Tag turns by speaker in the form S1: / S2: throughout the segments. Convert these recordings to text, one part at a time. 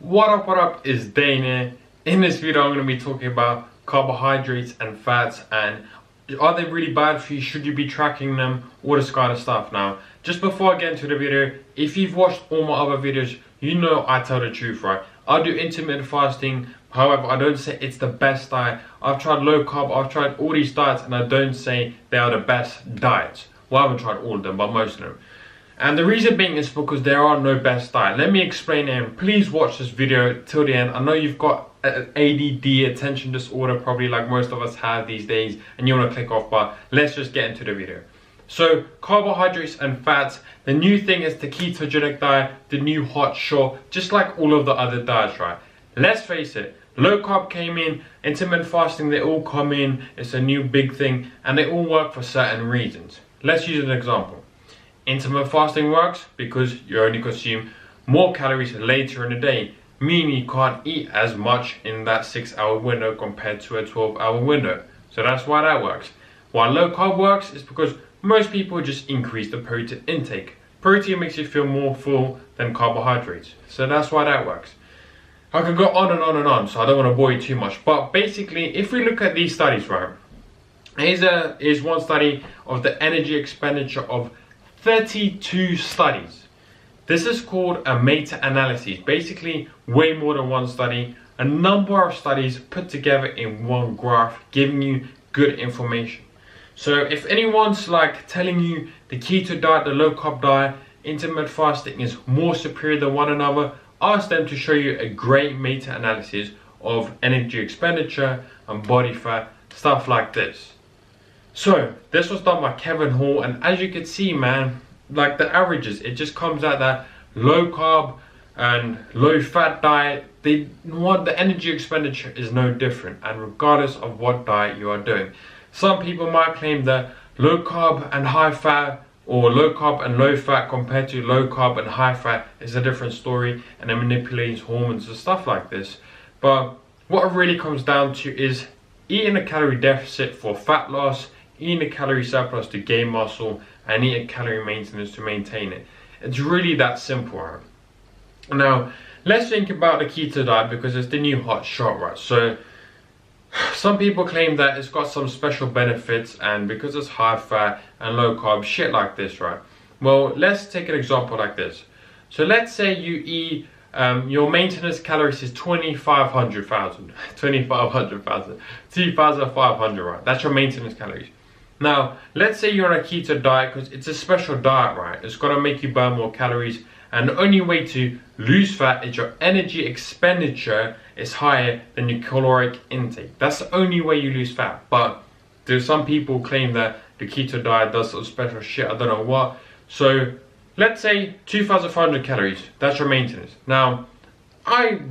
S1: What up, is Dane here. In this video I'm going to be talking about carbohydrates and fats, and are they really bad for you, should you be tracking them, all this kind of stuff. Now, just before I get into the video, if you've watched all my other videos, you know I tell the truth, right? I do intermittent fasting, however I don't say it's the best diet. I've tried low carb, I've tried all these diets, and I don't say they are the best diets. Well, I haven't tried all of them, but most of them. And the reason being is because there are no best diet. Let me explain it, and please watch this video till the end. I know you've got ADD, attention disorder, probably like most of us have these days, and you want to click off, but let's just get into the video. So, carbohydrates and fats, the new thing is the ketogenic diet, the new hot shot, just like all of the other diets, right? Let's face it, low carb came in, intermittent fasting, they all come in, it's a new big thing, and they all work for certain reasons. Let's use an example. Intermittent fasting works because you only consume more calories later in the day, meaning you can't eat as much in that 6-hour window compared to a 12-hour window. So that's why that works. Why low carb works is because most people just increase the protein intake. Protein makes you feel more full than carbohydrates. So that's why that works. I could go on and on and on, so I don't want to bore you too much. But basically, if we look at these studies, right, here's one study of the energy expenditure of 32 studies. This is called a meta-analysis, basically way more than one study, a number of studies put together in one graph, giving you good information. So if anyone's like telling you the keto diet, the low carb diet, intermittent fasting is more superior than one another, ask them to show you a great meta-analysis of energy expenditure and body fat, stuff like this. So this was done by Kevin Hall, and as you can see, man, like the averages, it just comes out that low carb and low fat diet, the energy expenditure is no different, and regardless of what diet you are doing. Some people might claim that low carb and high fat, or low carb and low fat compared to low carb and high fat is a different story, and it manipulates hormones and stuff like this. But what it really comes down to is eating a calorie deficit for fat loss, eating a calorie surplus to gain muscle, and eating calorie maintenance to maintain it. It's really that simple, right? Now, let's think about the keto diet because it's the new hot shot, right? So, some people claim that it's got some special benefits, and because it's high fat and low carb, shit like this, right? Well, let's take an example like this. So let's say you eat, your maintenance calories is 2,500, right? That's your maintenance calories. Now, let's say you're on a keto diet because it's a special diet, right? It's going to make you burn more calories, and the only way to lose fat is your energy expenditure is higher than your caloric intake. That's the only way you lose fat. But there's some people claim that the keto diet does some special shit, I don't know what. So let's say 2,500 calories, that's your maintenance. Now, I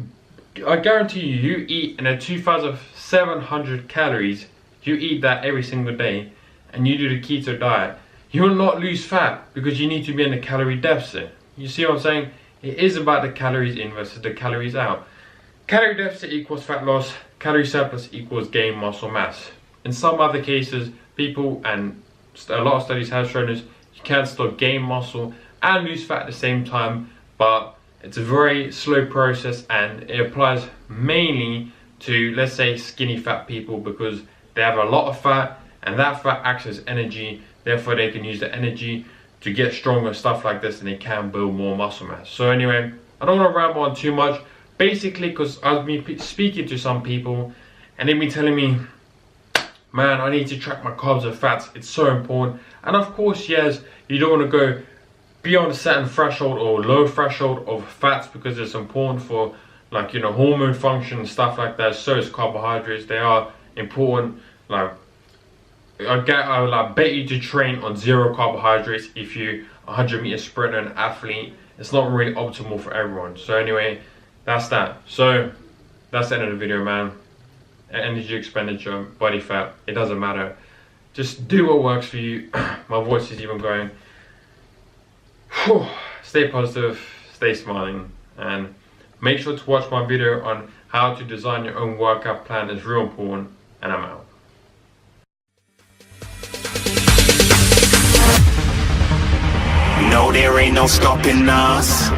S1: guarantee you eat in a 2,700 calories, you eat that every single day, and you do the keto diet, you will not lose fat because you need to be in a calorie deficit. You see what I'm saying? It is about the calories in versus the calories out. Calorie deficit equals fat loss, calorie surplus equals gain muscle mass. In some other cases, people, and a lot of studies have shown us, you can still gain muscle and lose fat at the same time, but it's a very slow process, and it applies mainly to, let's say, skinny fat people because they have a lot of fat, and that fat acts as energy, therefore they can use the energy to get stronger, stuff like this, and they can build more muscle mass. So anyway, I don't want to ramble on too much, basically because I've been speaking to some people, and they've been telling me, man, I need to track my carbs and fats, it's so important. And of course, yes, you don't want to go beyond a certain threshold or low threshold of fats because it's important for, like, you know, hormone function and stuff like that. So is carbohydrates, they are important. Like, I would bet you to train on 0 carbohydrates if you 100-meter sprinter and athlete. It's not really optimal for everyone. So anyway, that's that. So that's the end of the video, man. Energy expenditure, body fat, it doesn't matter. Just do what works for you. My voice is even going. Whew. Stay positive, stay smiling, and make sure to watch my video on how to design your own workout plan. It's real important, and I'm out.
S2: No, there ain't no stopping us.